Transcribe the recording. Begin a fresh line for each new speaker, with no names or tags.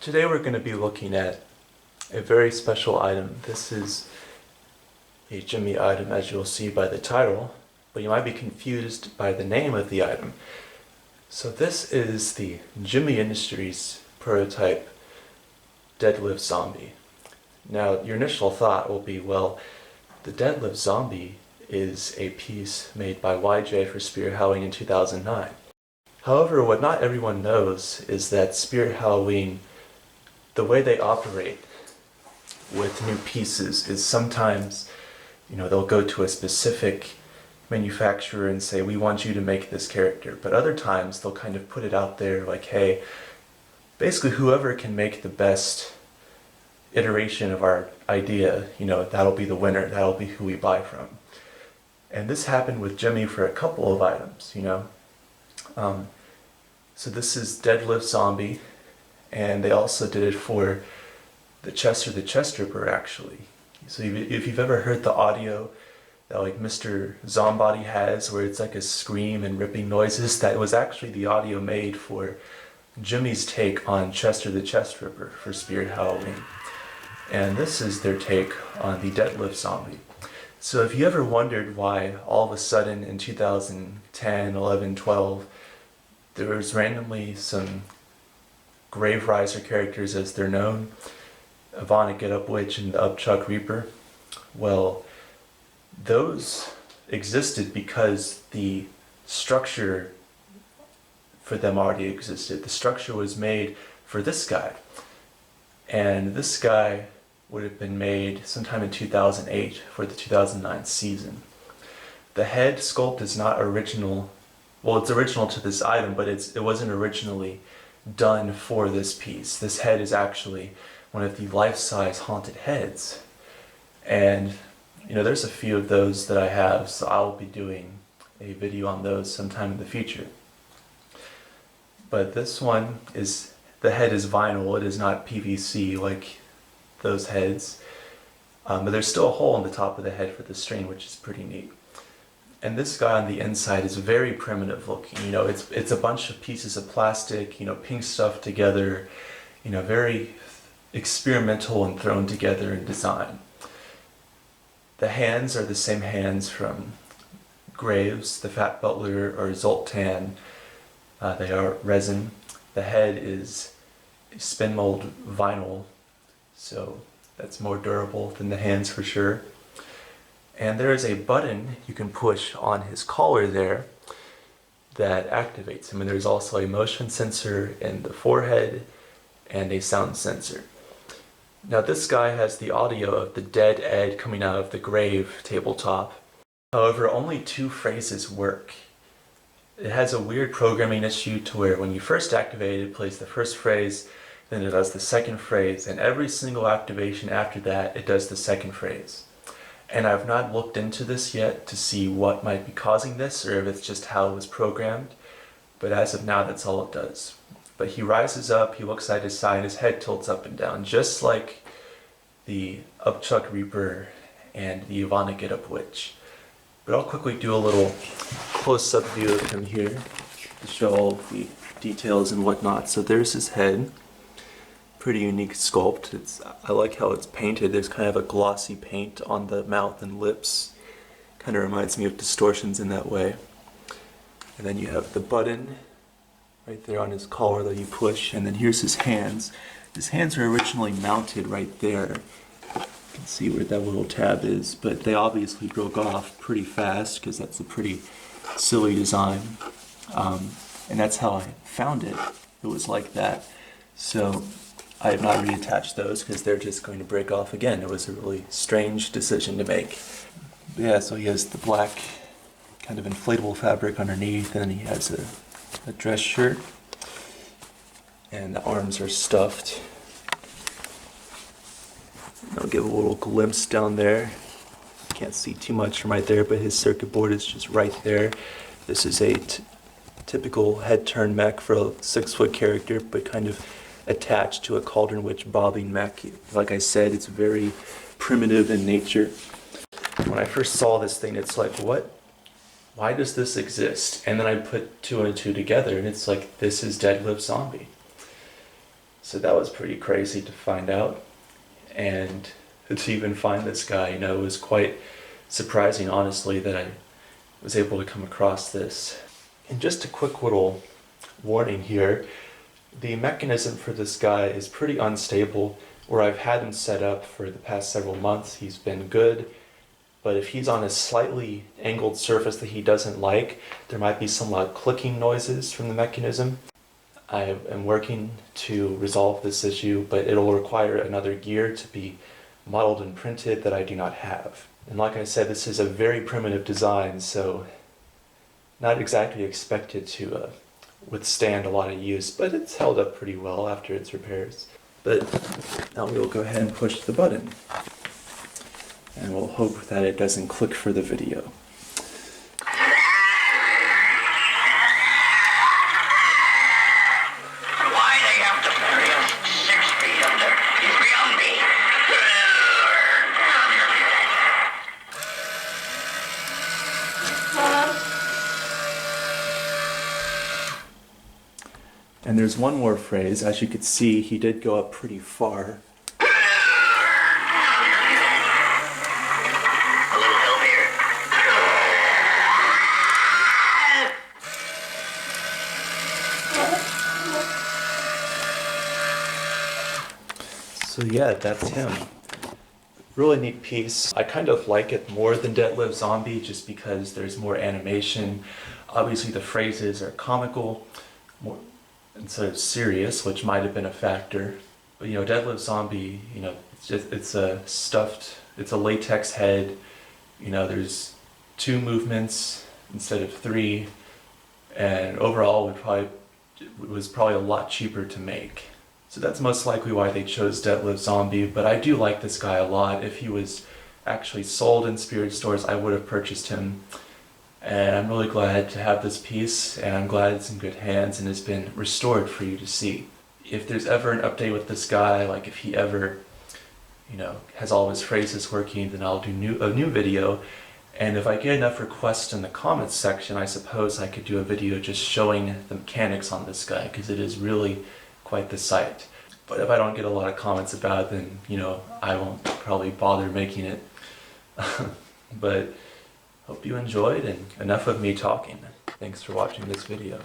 Today we're going to be looking at a very special item. This is a Gemmy item, as you'll see by the title, but you might be confused by the name of the item. So this is the Gemmy Industries prototype Deadlift Zombie. Now your initial thought will be, well, the Deadlift Zombie is a piece made by YJ for Spirit Halloween in 2009. However, what not everyone knows is that Spirit Halloween, the way they operate with new pieces is sometimes, they'll go to a specific manufacturer and say, we want you to make this character. But other times they'll kind of put it out there like, hey, basically whoever can make the best iteration of our idea, that'll be the winner, that'll be who we buy from. And this happened with Gemmy for a couple of items, So this is Deadlift Zombie, and they also did it for the Chester the Chest Ripper, actually. So if you've ever heard the audio that like Mr. Zombody has, where it's like a scream and ripping noises, that was actually the audio made for Gemmy's take on Chester the Chest Ripper for Spirit Halloween. And this is their take on the Deadlift Zombie. So if you ever wondered why all of a sudden in 2010, 11, 12, there was randomly some Grave Riser characters, as they're known, Ivana Get Up Witch and the Upchuck Reaper, well, those existed because the structure for them already existed. The structure was made for this guy, and this guy would have been made sometime in 2008 for the 2009 season. The head sculpt is not original. Well, it's original to this item, but it wasn't originally done for this piece. This head is actually one of the life-size haunted heads. And, there's a few of those that I have, so I'll be doing a video on those sometime in the future. But this one the head is vinyl, it is not PVC like those heads. But there's still a hole in the top of the head for the string, which is pretty neat. And this guy on the inside is very primitive looking. It's a bunch of pieces of plastic, pink stuff together, very experimental and thrown together in design. The hands are the same hands from Graves, the Fat Butler, or Zoltan. They are resin. The head is spin mold vinyl, so that's more durable than the hands for sure. And there is a button you can push on his collar there that activates him. And there's also a motion sensor in the forehead and a sound sensor. Now this guy has the audio of the dead Ed coming out of the grave tabletop. However, only 2 phrases work. It has a weird programming issue to where when you first activate it, it plays the first phrase, then it does the second phrase, and every single activation after that, it does the second phrase. And I've not looked into this yet to see what might be causing this, or if it's just how it was programmed, but as of now, that's all it does. But he rises up, he looks side to side, his head tilts up and down, just like the Upchuck Reaper and the Ivana Get Up Witch. But I'll quickly do a little close-up view of him here to show all the details and whatnot. So there's his head. Pretty unique sculpt. I like how it's painted. There's kind of a glossy paint on the mouth and lips. Kind of reminds me of Distortions in that way. And then you have the button right there on his collar that you push, and then here's his hands. His hands were originally mounted right there. You can see where that little tab is, but they obviously broke off pretty fast because that's a pretty silly design. And that's how I found it. It was like that. So I have not reattached those because they're just going to break off again. It was a really strange decision to make. But yeah, so he has the black kind of inflatable fabric underneath, and then he has a dress shirt, and the arms are stuffed. I'll give a little glimpse down there. Can't see too much from right there, but his circuit board is just right there. This is a typical head turn mech for a 6-foot character, but kind of attached to a Cauldron Witch bobbing mech. Like I said, it's very primitive in nature. When I first saw this thing, it's like, what? Why does this exist? And then I put 2 and 2 together, and it's like, this is Deadlift Zombie. So that was pretty crazy to find out. And to even find this guy, you know, it was quite surprising, honestly, that I was able to come across this. And just a quick little warning here, the mechanism for this guy is pretty unstable. Where I've had him set up for the past several months, he's been good, but if he's on a slightly angled surface that he doesn't like, there might be some loud clicking noises from the mechanism. I am working to resolve this issue, but it'll require another gear to be modeled and printed that I do not have. And like I said, this is a very primitive design, so not exactly expected to withstand a lot of use, but it's held up pretty well after its repairs. But now we'll go ahead and push the button, and we'll hope that it doesn't click for the video.
Why they have to bury us 6 feet under is beyond me.
And there's one more phrase. As you could see, he did go up pretty far.
A little help here.
So yeah, that's him. Really neat piece. I kind of like it more than Deadlift Zombie just because there's more animation. Obviously the phrases are comical, more instead of serious, which might have been a factor. But you know, Deadlift Zombie, you know, it's a latex head. You know, there's 2 movements instead of 3, and overall it was probably a lot cheaper to make. So that's most likely why they chose Deadlift Zombie, but I do like this guy a lot. If he was actually sold in spirit stores, I would have purchased him. And I'm really glad to have this piece, and I'm glad it's in good hands and has been restored for you to see. If there's ever an update with this guy, like if he ever, you know, has all his phrases working, then I'll do a new video. And if I get enough requests in the comments section, I suppose I could do a video just showing the mechanics on this guy, because it is really quite the sight. But if I don't get a lot of comments about it, then, you know, I won't probably bother making it. But hope you enjoyed, and enough of me talking. Thanks for watching this video.